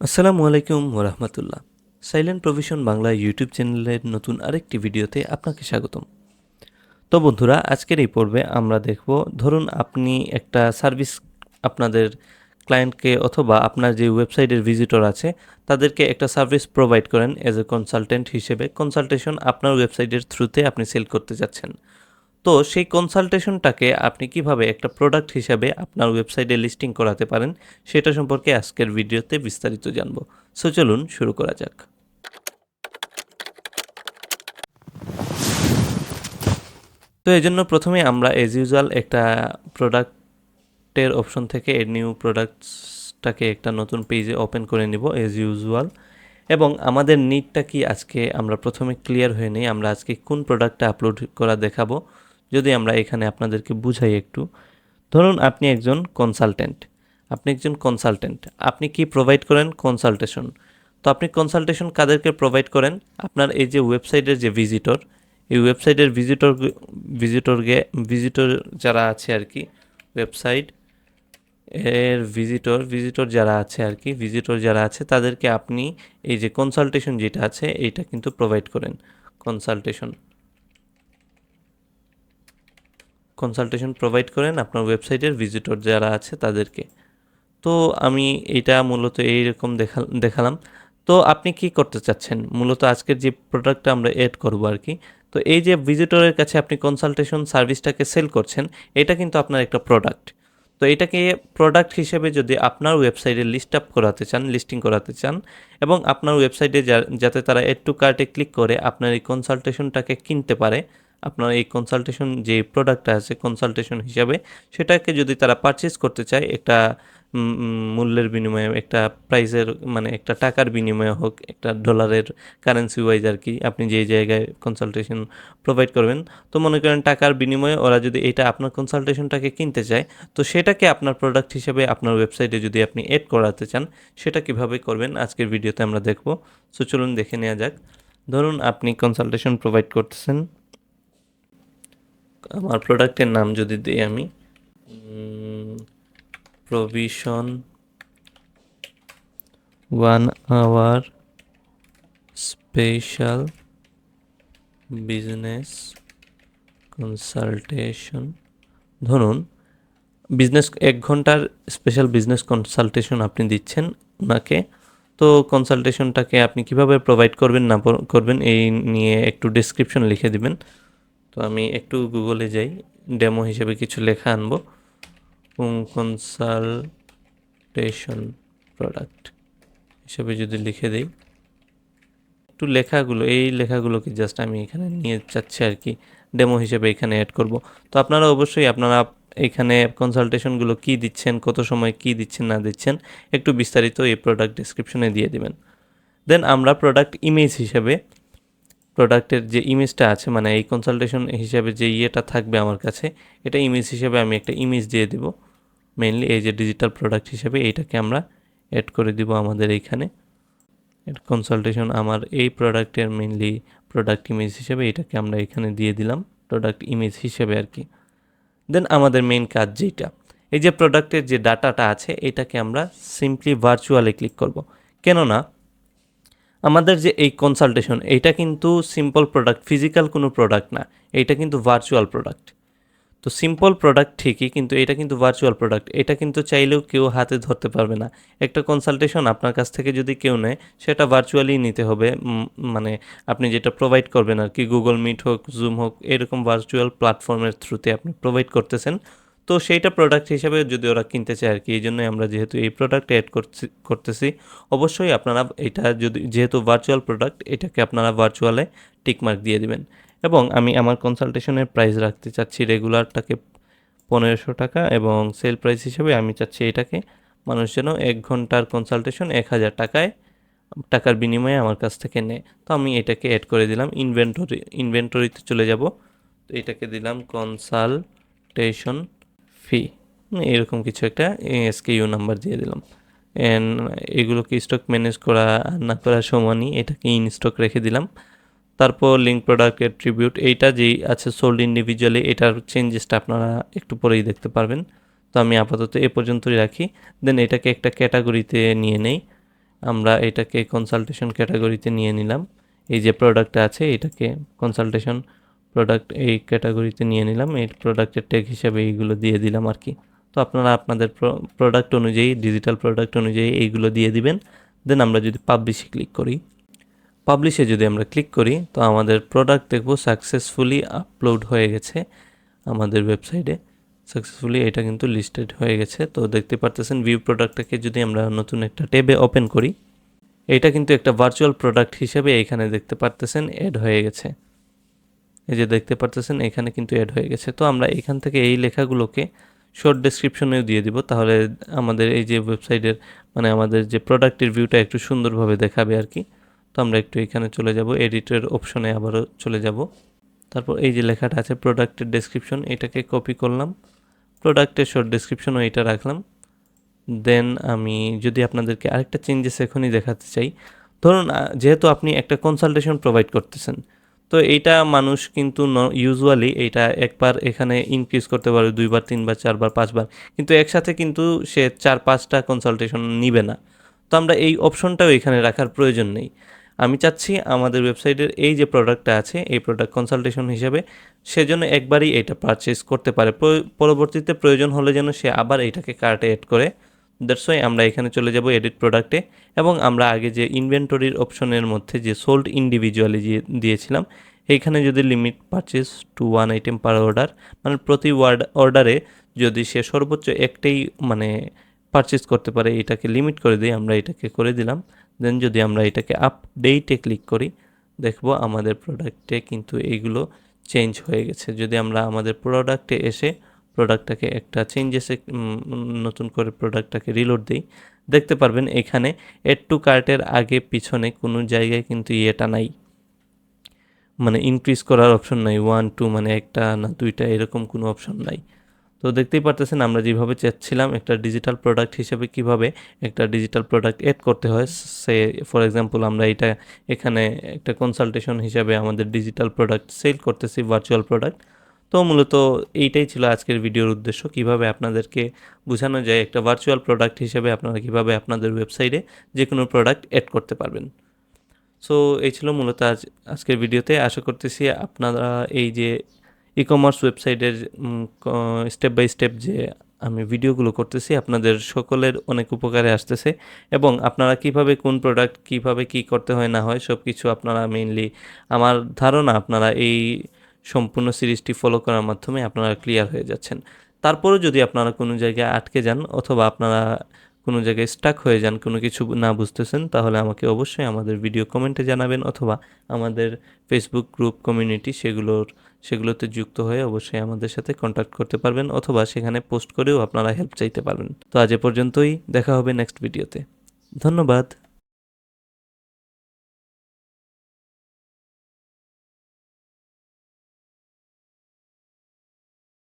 আসসালামু আলাইকুম ওরহমতুল্লাহ। সাইলেন্ট প্রভিশন বাংলা ইউটিউব চ্যানেলের নতুন আরেকটি ভিডিওতে আপনাকে স্বাগতম। তো বন্ধুরা, আজকের এই পর্বে আমরা দেখব, ধরুন আপনি একটা সার্ভিস আপনাদের ক্লায়েন্টকে অথবা আপনার যে ওয়েবসাইটের ভিজিটর আছে তাদেরকে একটা সার্ভিস প্রোভাইড করেন অ্যাজ এ কনসালটেন্ট হিসেবে। কনসালটেশন আপনার ওয়েবসাইটের থ্রুতে আপনি সেল করতে যাচ্ছেন। তো সেই কনসালটেশনটাকে আপনি কিভাবে একটা প্রোডাক্ট হিসাবে আপনার ওয়েবসাইটে লিস্টিং করাতে পারেন সেটা সম্পর্কে আজকের ভিডিওতে বিস্তারিত জানব। সো চলুন শুরু করা যাক। তো এই জন্য প্রথমে আমরা এজ ইউজুয়াল একটা প্রোডাক্টের অপশন থেকে নিউ প্রোডাক্টসটাকে একটা নতুন পেজে ওপেন করে নিব এজ ইউজুয়াল। এবং আমাদের নিডটা কি আজকে আমরা প্রথমে ক্লিয়ার হয়ে নেই, আমরা আজকে কোন প্রোডাক্টটা আপলোড করা দেখাবো। যদি আমরা এখানে আপনাদেরকে বুঝাই একটু, ধরুন আপনি একজন কনসালটেন্ট, আপনি কি প্রোভাইড করেন? কনসালটেশন। তো আপনি কনসালটেশন কাদেরকে প্রোভাইড করেন? আপনার এই যে ওয়েবসাইটের যে ভিজিটর, এই ওয়েবসাইটের ভিজিটর যারা আছে আর কি, ওয়েবসাইট এর ভিজিটর যারা আছে আর কি, ভিজিটর যারা আছে তাদেরকে আপনি এই যে কনসালটেশন যেটা আছে এইটা কিন্তু প্রোভাইড করেন। কনসালটেশন প্রোভাইড করেন আপনার ওয়েবসাইটের ভিজিটর যারা আছে তাদেরকে। তো আমি এটা মূলত এইরকম দেখালাম। তো আপনি কি করতে চাচ্ছেন মূলত আজকের যে প্রোডাক্টটা আমরা এড করব আর কি। তো এই যে ভিজিটরের কাছে আপনি কনসালটেশন সার্ভিসটাকে সেল করছেন, এটা কিন্তু আপনার একটা প্রোডাক্ট। তো এটাকে প্রোডাক্ট হিসেবে যদি আপনার ওয়েবসাইটে লিস্টিং করাতে চান এবং আপনার ওয়েবসাইটে যাতে তারা এড টু কার্টে ক্লিক করে আপনার এই কনসালটেশনটাকে কিনতে পারে, আপনার এই কনসালটেশন যে প্রোডাক্টটা আছে কনসালটেশন হিসাবে, সেটাকে যদি তারা পারচেস করতে চায় একটা মূল্যের বিনিময়ে, একটা প্রাইসের মানে একটা টাকার বিনিময়ে হোক, একটা ডলারের কারেন্সি ওয়াইজ আর কি, আপনি যেই জায়গায় কনসালটেশন প্রোভাইড করবেন, তো মনে করেন টাকার বিনিময়ে ওরা যদি এটা আপনার কনসালটেশনটাকে কিনতে চায়, তো সেটাকে আপনার প্রোডাক্ট হিসেবে আপনার ওয়েবসাইটে যদি আপনি এড করাতে চান, সেটা কিভাবে করবেন আজকের ভিডিওতে আমরা দেখব। সো চলুন দেখে নেওয়া যাক। ধরুন আপনি কনসালটেশন প্রোভাইড করতেছেন, আমার প্রোডাক্টের নাম যদি দিই আমি provision 1 hour special business consultation, ধরুন বিজনেস 1 ঘন্টার স্পেশাল বিজনেস কনসালটেশন আপনি দিচ্ছেন ওনাকে। তো কনসালটেশনটাকে আপনি কিভাবে প্রোভাইড করবেন না করবেন এই নিয়ে একটু ডেসক্রিপশন লিখে দিবেন। তো আমি একটু গুগলে যাই, ডেমো হিসেবে কিছু লেখা আনবো। কনসালটেশন প্রোডাক্ট হিসেবে যদি লিখে দিই, একটু এই লেখাগুলোকে জাস্ট আমি এখানে নিয়ে যাচ্ছি আর কি, ডেমো হিসেবে এখানে অ্যাড করব। তো আপনারা অবশ্যই এখানে কনসালটেশনগুলো কি দিচ্ছেন, কত সময় কি দিচ্ছেন না দিচ্ছেন, একটু বিস্তারিত এই প্রোডাক্ট ডেসক্রিপশনে দিয়ে দিবেন। দেন আমরা প্রোডাক্টের যে ইমেজটা আছে, মানে এই কনসালটেশন হিসেবে যে ইয়েটা থাকবে আমার কাছে, এটা ইমেজ হিসেবে আমি একটা ইমেজ দিয়ে দিব। মেইনলি এই যে ডিজিটাল প্রোডাক্ট হিসেবে এইটাকে আমরা অ্যাড করে দিব আমাদের এইখানে। কনসালটেশন আমার এই প্রোডাক্টের মেইনলি প্রোডাক্ট ইমেজ হিসেবে এটাকে আমরা এখানে দিয়ে দিলাম, প্রোডাক্ট ইমেজ হিসেবে আর কি। দেন আমাদের মেইন কাজ যেটা, এই যে প্রোডাক্টের যে ডাটাটা আছে এটাকে আমরা সিম্পলি ভার্চুয়ালে ক্লিক করব। কেননা আমাদের যে এই কনসালটেশন এইটা কিন্তু সিম্পল প্রোডাক্ট, ফিজিক্যাল কোনো প্রোডাক্ট না, এইটা কিন্তু ভার্চুয়াল প্রোডাক্ট। তো সিম্পল প্রোডাক্ট ঠিকই, কিন্তু এটা কিন্তু ভার্চুয়াল প্রোডাক্ট, এটা কিন্তু চাইলেও কেউ হাতে ধরতে পারবে না। একটা কনসালটেশন আপনার কাছ থেকে যদি কেউ নেয়, সেটা ভার্চুয়ালি নিতে হবে। মানে আপনি যেটা প্রোভাইড করবেন আর কি, গুগল মিট হোক, জুম হোক, এরকম ভার্চুয়াল প্ল্যাটফর্মের থ্রুতে আপনি প্রোভাইড করতেছেন। তো সেইটা প্রোডাক্ট হিসেবে যদি ওরা কিনতে চায় আর কি, এই জন্যই আমরা যেহেতু এই প্রোডাক্ট অ্যাড করতেছি, অবশ্যই আপনারা এটা যেহেতু ভার্চুয়াল প্রোডাক্ট, এটাকে আপনারা ভার্চুয়ালে টিকমার্ক দিয়ে দিবেন। এবং আমি আমার কনসালটেশনের প্রাইস রাখতে চাচ্ছি রেগুলারটাকে 1500 টাকা, এবং সেল প্রাইস হিসেবে আমি চাচ্ছি এটাকে মানুষ যেন 1 ঘন্টার কনসালটেশন 1000 টাকার বিনিময়ে আমার কাছ থেকে নেয়। তো আমি এটাকে অ্যাড করে দিলাম। ইনভেন্টরিতে চলে যাব, তো এটাকে দিলাম কনসালটেশন ফি, এরকম কিছু একটা এসকেইউ নাম্বার দিয়ে দিলাম। অ্যান্ড এগুলোকে স্টক ম্যানেজ করা না করার সমানই, এটাকে ইন স্টক রেখে দিলাম। তারপর লিঙ্ক প্রোডাক্ট অ্যাট্রিবিউট, এইটা যেই আছে সোল্ড ইন্ডিভিজুয়ালি, এটার চেঞ্জেসটা আপনারা একটু পরেই দেখতে পারবেন। তো আমি আপাতত এ পর্যন্তই রাখি। দেন এটাকে একটা ক্যাটাগরিতে নিয়ে নেই, আমরা এটাকে কনসালটেশন ক্যাটাগরিতে নিয়ে নিলাম। এই যে প্রোডাক্টটা আছে এটাকে কনসালটেশন প্রোডাক্ট এই ক্যাটাগরিতে নিয়ে নিলাম, এই প্রোডাক্টের ট্যাগ হিসাবে এইগুলো দিয়ে দিলাম আর কি। তো আপনারা আপনাদের প্রোডাক্ট অনুযায়ী, ডিজিটাল প্রোডাক্ট অনুযায়ী এইগুলো দিয়ে দিবেন। দেন আমরা যদি পাবলিশে ক্লিক করি, পাবলিশে যদি আমরা ক্লিক করি তো আমাদের প্রোডাক্ট দেখবো সাকসেসফুলি আপলোড হয়ে গেছে আমাদের ওয়েবসাইটে। সাকসেসফুলি এটা কিন্তু লিস্টেড হয়ে গেছে। তো দেখতে পারতেছেন ভিউ প্রোডাক্টটাকে যদি আমরা নতুন একটা ট্যাবে ওপেন করি, এটা কিন্তু একটা ভার্চুয়াল প্রোডাক্ট হিসেবে এখানে দেখতে পারতেছেন অ্যাড হয়ে গেছে। এই যে দেখতে পারতেছেন এখানে কিন্তু অ্যাড হয়ে গেছে। তো আমরা এখান থেকে এই লেখাগুলোকে শর্ট ডেসক্রিপশনেও দিয়ে দিব, তাহলে আমাদের এই যে ওয়েবসাইটের মানে আমাদের যে প্রোডাক্টের ভিউটা একটু সুন্দরভাবে দেখাবে আর কি। তো আমরা একটু এখানে চলে যাব, এডিটের অপশনে আবারও চলে যাব। তারপর এই যে লেখাটা আছে প্রোডাক্টের ডেসক্রিপশন, এটাকে কপি করলাম, প্রোডাক্টের শর্ট ডেসক্রিপশনও এটা রাখলাম। দেন আমি যদি আপনাদেরকে আরেকটা চেঞ্জেস এখনই দেখাতে চাই, ধরুন যেহেতু আপনি একটা কনসালটেশন প্রোভাইড করতেছেন, তো এইটা মানুষ কিন্তু ইউজুয়ালি এইটা একবার এখানে ইনক্রিজ করতে পারে, 2বার 3বার 4বার 5বার, কিন্তু একসাথে কিন্তু সে 4-5টা কনসালটেশন নিবে না। তো আমরা এই অপশনটাও এখানে রাখার প্রয়োজন নেই। আমি চাচ্ছি আমাদের ওয়েবসাইটের এই যে প্রোডাক্টটা আছে এই প্রোডাক্ট কনসালটেশন হিসেবে সেজন্য একবারই এটা পারচেস করতে পারে, পরবর্তীতে প্রয়োজন হলে যেন সে আবার এইটাকে কার্টে অ্যাড করে। দ্যাটস ওয়াই আমরা এখানে চলে যাব এডিট প্রোডাক্টে, এবং আমরা আগে যে ইনভেন্টরির অপশনের মধ্যে যে সোল্ড ইন্ডিভিজুয়ালি দিয়েছিলাম, এইখানে যদি limit purchase to 1 item per order, মানে প্রতি অর্ডারে যদি সে সর্বোচ্চ একটাই মানে পারচেস করতে পারে, এটাকে লিমিট করে দিই, আমরা এটাকে করে দিলাম। দেন যদি আমরা এটাকে আপডেটে ক্লিক করি, দেখব আমাদের প্রোডাক্টে কিন্তু এইগুলো চেঞ্জ হয়ে গেছে। যদি আমরা আমাদের প্রোডাক্টে এসে প্রোডাক্টটাকে একটা চেঞ্জেসে নতুন করে প্রোডাক্টটাকে রিলোড দিই, দেখতে পারবেন এখানে এড টু কার্টের আগে পিছনে কোনো জায়গায় কিন্তু ইয়েটা নাই, মানে ইনক্রিজ করার অপশন নাই, 1 2 মানে একটা না 2টা এরকম কোনো অপশন নাই। তো দেখতেই পারতেছেন আমরা যেভাবে চাচ্ছিলাম একটা ডিজিটাল প্রোডাক্ট হিসেবে কিভাবে একটা ডিজিটাল প্রোডাক্ট এড করতে হয়। সে ফর এক্সাম্পল আমরা এটা এখানে একটা কনসালটেশন হিসাবে আমাদের ডিজিটাল প্রোডাক্ট সেল করতেছি, ভার্চুয়াল প্রোডাক্ট। তো মূলত এইটাই ছিল আজকের ভিডিওর উদ্দেশ্য, কিভাবে আপনাদেরকে বোঝানো যায় একটা ভার্চুয়াল প্রোডাক্ট হিসেবে আপনারা কিভাবে আপনাদের ওয়েবসাইটে যে কোনো প্রোডাক্ট অ্যাড করতে পারবেন। সো এই ছিল মূলত আজকের ভিডিওতে। আশা করতেছি আপনারা এই যে ই কমার্স ওয়েবসাইটের স্টেপ বাই স্টেপ যে আমি ভিডিওগুলো করতেছি আপনাদের সকলের অনেক উপকারে আসতেছে, এবং আপনারা কিভাবে কোন প্রোডাক্ট কিভাবে কি করতে হয় না হয় সব কিছু আপনারা মেইনলি আমার ধারণা আপনারা এই সম্পূর্ণ সিরিজটি ফলো করার মাধ্যমে আপনারা ক্লিয়ার হয়ে যাচ্ছেন। তারপরেও যদি আপনারা কোনো জায়গায় আটকে যান অথবা আপনারা কোনো জায়গায় স্টাক হয়ে যান, কোনো কিছু না বুঝতেছেন, তাহলে আমাকে অবশ্যই আমাদের ভিডিও কমেন্টে জানাবেন, অথবা আমাদের ফেসবুক গ্রুপ কমিউনিটি সেগুলোতে যুক্ত হয়ে অবশ্যই আমাদের সাথে কন্ট্যাক্ট করতে পারবেন, অথবা সেখানে পোস্ট করেও আপনারা হেল্প চাইতে পারবেন। তো আজ এ পর্যন্তই, দেখা হবে নেক্সট ভিডিওতে। ধন্যবাদ।